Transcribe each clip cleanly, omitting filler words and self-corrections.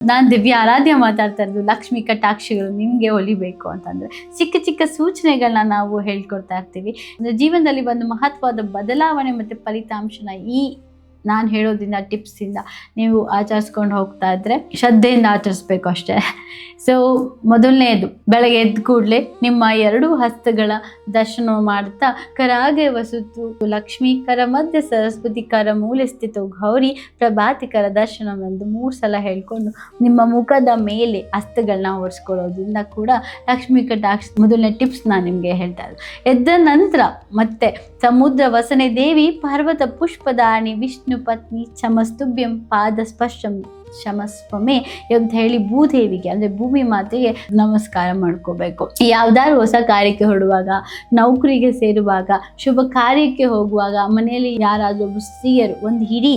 ನಾನು ದಿವ್ಯ ಆರಾಧ್ಯ ಮಾತಾಡ್ತಾ ಇರೋದು. ಲಕ್ಷ್ಮಿ ಕಟಾಕ್ಷಗಳು ನಿಮಗೆ ಹೊಲಿಬೇಕು ಅಂತಂದರೆ ಚಿಕ್ಕ ಚಿಕ್ಕ ಸೂಚನೆಗಳನ್ನ ನಾವು ಹೇಳ್ಕೊಡ್ತಾ ಇರ್ತೀವಿ. ಅಂದರೆ ಜೀವನದಲ್ಲಿ ಒಂದು ಮಹತ್ವದ ಬದಲಾವಣೆ ಮತ್ತು ಫಲಿತಾಂಶನ ಈ ನಾನು ಹೇಳೋದ್ರಿಂದ ಟಿಪ್ಸಿಂದ ನೀವು ಆಚರಿಸ್ಕೊಂಡು ಹೋಗ್ತಾ ಇದ್ರೆ ಶ್ರದ್ಧೆಯಿಂದ ಆಚರಿಸ್ಬೇಕು ಅಷ್ಟೇ. ಸೊ ಮೊದಲನೇದು, ಬೆಳಗ್ಗೆ ಎದ್ದ ಕೂಡಲೇ ನಿಮ್ಮ 2 ಹಸ್ತಗಳ ದರ್ಶನ ಮಾಡ್ತಾ ಕರಾಗೆ ವಸುತು ಲಕ್ಷ್ಮೀ ಕರ ಮಧ್ಯ ಸರಸ್ವತಿ ಕರ ಮೂಲೆ ಸ್ಥಿತವು ಗೌರಿ ಪ್ರಭಾತಿ ಕರ ದರ್ಶನವೆಂದು 3 ಸಲ ಹೇಳ್ಕೊಂಡು ನಿಮ್ಮ ಮುಖದ ಮೇಲೆ ಹಸ್ತಗಳನ್ನ ಒರೆಸ್ಕೊಳ್ಳೋದ್ರಿಂದ ಕೂಡ ಲಕ್ಷ್ಮೀ ಕಟಾಕ್ಷ ಮೊದಲನೇ ಟಿಪ್ಸ್ ನಾನು ನಿಮಗೆ ಹೇಳ್ತಾ ಇದ್ದೆ. ಎದ್ದ ನಂತರ ಮತ್ತೆ ಸಮುದ್ರ ವಸನೆ ದೇವಿ ಪರ್ವತ ಪುಷ್ಪದಾಣಿ ವಿಷ್ಣು ಪತ್ನಿ ಚಮಸ್ತುಭ್ಯಂ ಪಾದ ಸ್ಪರ್ಶಂ ಶಮಸ್ವಮೆ ಅಂತ ಹೇಳಿ ಭೂದೇವಿಗೆ ಅಂದರೆ ಭೂಮಿ ಮಾತೆಗೆ ನಮಸ್ಕಾರ ಮಾಡ್ಕೋಬೇಕು. ಯಾವ್ದಾದ್ರು ಹೊಸ ಕಾರ್ಯಕ್ಕೆ ಹೊರಡುವಾಗ, ನೌಕರಿಗೆ ಸೇರುವಾಗ, ಶುಭ ಕಾರ್ಯಕ್ಕೆ ಹೋಗುವಾಗ, ಮನೆಯಲ್ಲಿ ಯಾರಾದರೂ ಒಬ್ಬರು ಸ್ತ್ರೀಯರು ಒಂದು ಇಡೀ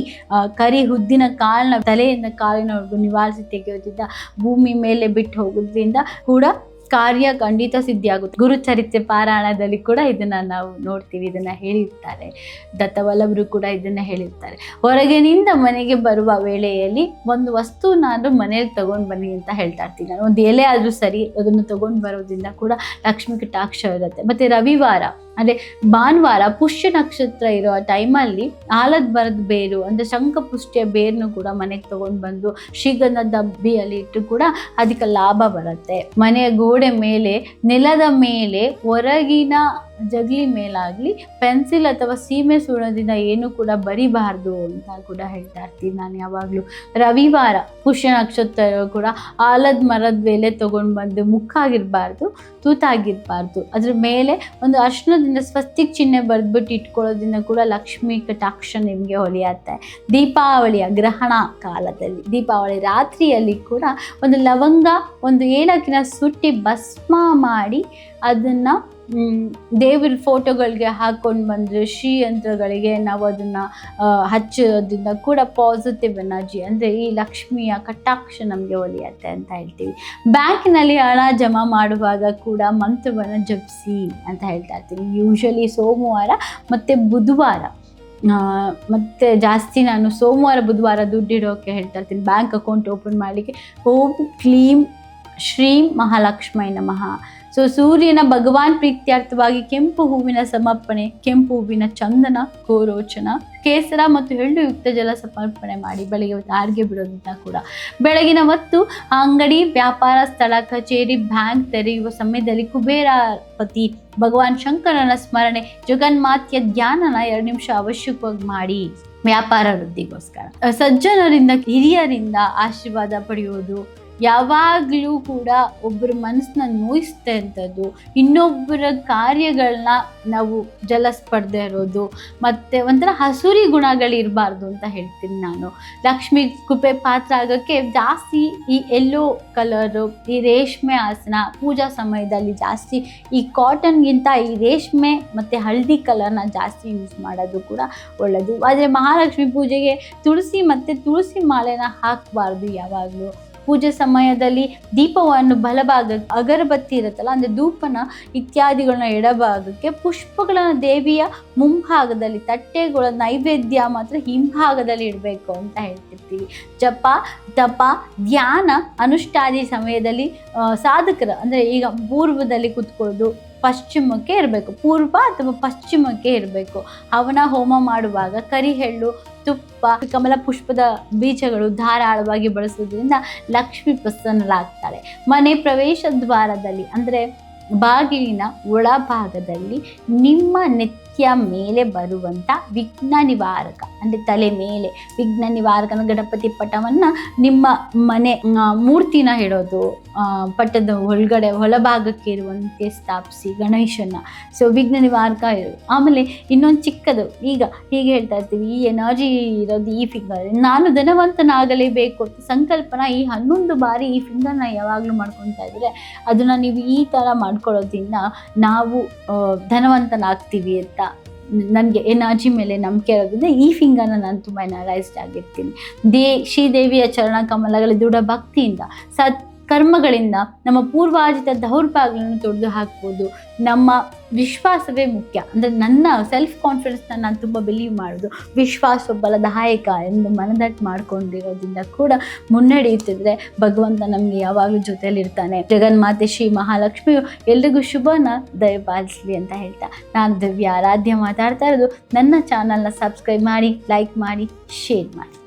ಕರಿ ಹುದ್ದಿನ ಕಾಳನ್ನ ತಲೆಯಿಂದ ಕಾಲಿನವರೆಗೂ ನಿವಾರಿಸಿ ತೆಗೆಯೋದ್ರಿಂದ ಭೂಮಿ ಮೇಲೆ ಬಿಟ್ಟು ಹೋಗೋದ್ರಿಂದ ಕೂಡ ಕಾರ್ಯ ಖಂಡಿತ ಸಿದ್ಧಿಯಾಗುತ್ತೆ. ಗುರುಚರಿತ್ರೆ ಪಾರಾಯಣದಲ್ಲಿ ಕೂಡ ಇದನ್ನ ನಾವು ನೋಡ್ತೀವಿ, ಇದನ್ನ ಹೇಳಿರ್ತಾರೆ. ದತ್ತವಲ್ಲಭರು ಕೂಡ ಇದನ್ನ ಹೇಳಿರ್ತಾರೆ. ಹೊರಗಿನಿಂದ ಮನೆಗೆ ಬರುವ ವೇಳೆಯಲ್ಲಿ ಒಂದು ವಸ್ತುನಾದ್ರೂ ಮನೇಲಿ ತಗೊಂಡು ಬನ್ನಿ ಅಂತ ಹೇಳ್ತಾ ಇರ್ತೀನಿ ನಾನು. ಒಂದು ಎಲೆ ಆದ್ರೂ ಸರಿ, ಅದನ್ನು ತಗೊಂಡು ಬರೋದ್ರಿಂದ ಕೂಡ ಲಕ್ಷ್ಮೀ ಕಟಾಕ್ಷ ಇರುತ್ತೆ. ಮತ್ತೆ ರವಿವಾರ ಅಂದರೆ ಭಾನುವಾರ ಪುಷ್ಯ ನಕ್ಷತ್ರ ಇರೋ ಟೈಮಲ್ಲಿ ಆಲದ ಮರದ ಬೇರು ಅಂದರೆ ಶಂಖಪುಷ್ಟಿಯ ಬೇರನ್ನು ಕೂಡ ಮನೆಗೆ ತಗೊಂಡು ಬಂದು ಶ್ರೀಗಂಧ ಡಬ್ಬಿಯಲ್ಲಿ ಇಟ್ಟು ಕೂಡ ಅದಕ್ಕೆ ಲಾಭ ಬರುತ್ತೆ. ಮನೆಯ ಗೋಡೆ ಮೇಲೆ, ನೆಲದ ಮೇಲೆ, ಹೊರಗಿನ ಜಗಲಿ ಮೇಲಾಗಲಿ ಪೆನ್ಸಿಲ್ ಅಥವಾ ಸೀಮೆ ಸುಣ್ಣದಿಂದ ಏನು ಕೂಡ ಬರಿಬಾರ್ದು ಅಂತ ಕೂಡ ಹೇಳ್ತಾ ಇರ್ತೀನಿ ನಾನು ಯಾವಾಗಲೂ. ರವಿವಾರ ಪುಷ್ಯ ನಕ್ಷತ್ರ ಕೂಡ ಆಲದ ಮರದ ಮೇಲೆ ತೊಗೊಂಡು ಬಂದು ಮುಕ್ಕಾಗಿರಬಾರ್ದು, ತೂತಾಗಿರಬಾರ್ದು. ಅದ್ರ ಮೇಲೆ ಒಂದು ಅರ್ಶನದಿಂದ ಸ್ವಸ್ತಿಕ್ ಚಿಹ್ನೆ ಬರೆದ್ಬಿಟ್ಟು ಇಟ್ಕೊಳ್ಳೋದ್ರಿಂದ ಕೂಡ ಲಕ್ಷ್ಮೀ ಕಟಾಕ್ಷ ನಿಮಗೆ ಹೊಲಿಯತ್ತೆ. ದೀಪಾವಳಿಯ ಗ್ರಹಣ ಕಾಲದಲ್ಲಿ, ದೀಪಾವಳಿ ರಾತ್ರಿಯಲ್ಲಿ ಕೂಡ ಒಂದು ಲವಂಗ, ಒಂದು ಏಲಕ್ಕಿನ ಸುಟ್ಟಿ ಭಸ್ಮ ಮಾಡಿ ಅದನ್ನು ದೇವ್ರ ಫೋಟೋಗಳಿಗೆ ಹಾಕ್ಕೊಂಡು ಬಂದರೆ ಶ್ರೀಯಂತ್ರಗಳಿಗೆ ನಾವು ಅದನ್ನು ಹಚ್ಚೋದ್ರಿಂದ ಕೂಡ ಪಾಸಿಟಿವ್ ಎನರ್ಜಿ ಅಂದರೆ ಈ ಲಕ್ಷ್ಮಿಯ ಕಟಾಕ್ಷ ನಮಗೆ ಒಲಿಯತ್ತೆ ಅಂತ ಹೇಳ್ತೀವಿ. ಬ್ಯಾಂಕಿನಲ್ಲಿ ಹಣ ಜಮಾ ಮಾಡುವಾಗ ಕೂಡ ಮಂತ್ರವನ್ನು ಜಪಿಸಿ ಅಂತ ಹೇಳ್ತಾ ಇರ್ತೀನಿ. ಯೂಶಲಿ ಸೋಮವಾರ ಮತ್ತು ಬುಧವಾರ, ಮತ್ತು ಜಾಸ್ತಿ ನಾನು ಸೋಮವಾರ ಬುಧವಾರ ದುಡ್ಡಿಡೋಕ್ಕೆ ಹೇಳ್ತಾ ಇರ್ತೀನಿ. ಬ್ಯಾಂಕ್ ಅಕೌಂಟ್ ಓಪನ್ ಮಾಡಲಿಕ್ಕೆ ಓಂ ಕ್ಲೀಂ ಶ್ರೀಂ ಮಹಾಲಕ್ಷ್ಮೈ ನಮಃ. ಸೊ ಸೂರ್ಯನ ಭಗವಾನ್ ಪ್ರೀತ್ಯಾರ್ಥವಾಗಿ ಕೆಂಪು ಹೂವಿನ ಸಮರ್ಪಣೆ, ಕೆಂಪು ಹೂವಿನ ಚಂದನ, ಗೋರೋಚನ, ಕೇಸರ ಮತ್ತು ಎಳ್ಳು ಯುಕ್ತ ಜಲ ಸಮರ್ಪಣೆ ಮಾಡಿ ಬೆಳಗ್ಗೆ ಹೊತ್ತು ಆರ್ಗೆ ಬಿಡೋದ್ರಿಂದ ಕೂಡ ಬೆಳಗಿನ ಹೊತ್ತು ಅಂಗಡಿ, ವ್ಯಾಪಾರ ಸ್ಥಳ, ಕಚೇರಿ, ಬ್ಯಾಂಕ್ ತೆರೆಯುವ ಸಮಯದಲ್ಲಿ ಕುಬೇರಪತಿ ಭಗವಾನ್ ಶಂಕರನ ಸ್ಮರಣೆ, ಜಗನ್ಮಾತೆಯ ಧ್ಯಾನನ 2 ನಿಮಿಷ ಅವಶ್ಯಕವಾಗಿ ಮಾಡಿ ವ್ಯಾಪಾರ ವೃದ್ಧಿಗೋಸ್ಕರ. ಸಜ್ಜನರಿಂದ, ಹಿರಿಯರಿಂದ ಆಶೀರ್ವಾದ ಪಡೆಯೋದು ಯಾವಾಗಲೂ ಕೂಡ ಒಬ್ಬರ ಮನಸ್ಸನ್ನ ನೋಯಿಸ್ತಾ ಇರೋದು, ಇನ್ನೊಬ್ಬರ ಕಾರ್ಯಗಳನ್ನ ನಾವು ಜಲಸ್ಪರ್ಧೆ ಇರೋದು, ಮತ್ತು ಒಂಥರ ಹಸುರಿ ಗುಣಗಳಿರಬಾರ್ದು ಅಂತ ಹೇಳ್ತೀನಿ ನಾನು. ಲಕ್ಷ್ಮಿ ಕೃಪೆ ಪಾತ್ರ ಆಗೋಕ್ಕೆ ಜಾಸ್ತಿ ಈ ಯೆಲ್ಲೋ ಕಲರು, ಈ ರೇಷ್ಮೆ ಆಸನ ಪೂಜಾ ಸಮಯದಲ್ಲಿ ಜಾಸ್ತಿ ಈ ಕಾಟನ್ಗಿಂತ ಈ ರೇಷ್ಮೆ ಮತ್ತು ಹಳದಿ ಕಲರ್ನ ಜಾಸ್ತಿ ಯೂಸ್ ಮಾಡೋದು ಕೂಡ ಒಳ್ಳೆಯದು. ಆದರೆ ಮಹಾಲಕ್ಷ್ಮಿ ಪೂಜೆಗೆ ತುಳಸಿ ಮತ್ತು ತುಳಸಿ ಮಾಲೆನ ಹಾಕಬಾರ್ದು ಯಾವಾಗಲೂ. ಪೂಜೆ ಸಮಯದಲ್ಲಿ ದೀಪವನ್ನು ಬಲಭಾಗ, ಅಗರಬತ್ತಿ ಇರುತ್ತಲ್ಲ ಅಂದರೆ ಧೂಪನ ಇತ್ಯಾದಿಗಳನ್ನ ಎಡಭಾಗಕ್ಕೆ, ಪುಷ್ಪಗಳನ್ನು ದೇವಿಯ ಮುಂಭಾಗದಲ್ಲಿ, ತಟ್ಟೆಗಳ ನೈವೇದ್ಯ ಮಾತ್ರ ಹಿಂಭಾಗದಲ್ಲಿ ಇಡಬೇಕು ಅಂತ ಹೇಳ್ತಿರ್ತೀವಿ. ಜಪ, ತಪ, ಧ್ಯಾನ, ಅನುಷ್ಠಾದಿ ಸಮಯದಲ್ಲಿ ಸಾಧಕರ ಅಂದರೆ ಈಗ ಪೂರ್ವದಲ್ಲಿ ಕೂತ್ಕೊಳ್ಳೋದು ಪಶ್ಚಿಮಕ್ಕೆ ಇರಬೇಕು, ಪೂರ್ವ ಅಥವಾ ಪಶ್ಚಿಮಕ್ಕೆ ಇರಬೇಕು. ಹವನ ಹೋಮ ಮಾಡುವಾಗ ಕರಿಹೆಳ್ಳು, ತುಪ್ಪ, ಕಮಲ ಪುಷ್ಪದ ಬೀಜಗಳು ಧಾರಾಳವಾಗಿ ಬಳಸೋದ್ರಿಂದ ಲಕ್ಷ್ಮಿ ಪ್ರಸನ್ನರಾಗ್ತಾಳೆ. ಮನೆ ಪ್ರವೇಶ ದ್ವಾರದಲ್ಲಿ ಅಂದರೆ ಬಾಗಿಲಿನ ಒಳಭಾಗದಲ್ಲಿ ನಿಮ್ಮ ನೆತ್ತಿಯ ಮೇಲೆ ಬರುವಂಥ ವಿಘ್ನ ನಿವಾರಕ ಅಂದರೆ ತಲೆ ಮೇಲೆ ವಿಘ್ನ ನಿವಾರಕನ ಗಣಪತಿ ಪಟವನ್ನು ನಿಮ್ಮ ಮನೆ ಮೂರ್ತಿನ ಇಡೋದು ಪಟ್ಟದ ಒಳಗಡೆ ಒಳಭಾಗಕ್ಕೆ ಇರುವಂತೆ ಸ್ಥಾಪಿಸಿ ಗಣೇಶನ. ಸೊ ವಿಘ್ನ ನಿವಾರಕ ಇರೋದು. ಆಮೇಲೆ ಇನ್ನೊಂದು ಚಿಕ್ಕದು, ಈಗ ಹೀಗೆ ಹೇಳ್ತಾ ಇರ್ತೀವಿ, ಈ ಎನರ್ಜಿ ಇರೋದು ಈ ಫಿಂಗರ್. ನಾನು ಧನವಂತನಾಗಲೇಬೇಕು ಅಂತ ಸಂಕಲ್ಪನ ಈ 11 ಬಾರಿ ಈ ಫಿಂಗರ್ನ ಯಾವಾಗಲೂ ಮಾಡ್ಕೊತಾ ಇದ್ರೆ ಅದನ್ನು ನೀವು ಈ ಥರ ಮಾಡ್ಕೊಳ್ಳೋದ್ರಿಂದ ನಾವು ಧನವಂತನಾಗ್ತೀವಿ ಅಂತ ನನಗೆ ಎನರ್ಜಿ ಮೇಲೆ ನಂಬಿಕೆ ಇರೋದ್ರಿಂದ ಈ ಫಿಂಗರ್ನ ನಾನು ತುಂಬ ಎನರೈಸ್ಡ್ ಆಗಿರ್ತೀನಿ. ಶ್ರೀದೇವಿಯ ಚರಣ ಕಮಲಗಳ ದೃಢ ಭಕ್ತಿಯಿಂದ ಕರ್ಮಗಳಿಂದ ನಮ್ಮ ಪೂರ್ವಾರ್ಜಿತ ದೌರ್ಭಾಗ್ಯಗಳನ್ನು ತೊಡೆದು ಹಾಕ್ಬೋದು. ನಮ್ಮ ವಿಶ್ವಾಸವೇ ಮುಖ್ಯ. ಅಂದರೆ ನನ್ನ ಸೆಲ್ಫ್ ಕಾನ್ಫಿಡೆನ್ಸ್ನ ನಾನು ತುಂಬ ಬಿಲೀವ್ ಮಾಡೋದು, ವಿಶ್ವಾಸ ಬಲದಾಯಕ ಎಂದು ಮನದಟ್ಟು ಮಾಡ್ಕೊಂಡಿರೋದ್ರಿಂದ ಕೂಡ ಮುನ್ನಡೆಯುತ್ತಿದ್ರೆ ಭಗವಂತ ನಮಗೆ ಯಾವಾಗಲೂ ಜೊತೆಯಲ್ಲಿರ್ತಾನೆ. ಜಗನ್ಮಾತೆ ಶ್ರೀ ಮಹಾಲಕ್ಷ್ಮಿಯು ಎಲ್ರಿಗೂ ಶುಭನ ದಯಪಾಲಿಸಲಿ ಅಂತ ಹೇಳ್ತಾ ನಾನು ದಿವ್ಯ ಆರಾಧ್ಯ ಮಾತಾಡ್ತಾ ಇರೋದು. ನನ್ನ ಚಾನಲ್ನ ಸಬ್ಸ್ಕ್ರೈಬ್ ಮಾಡಿ, ಲೈಕ್ ಮಾಡಿ, ಶೇರ್ ಮಾಡಿ.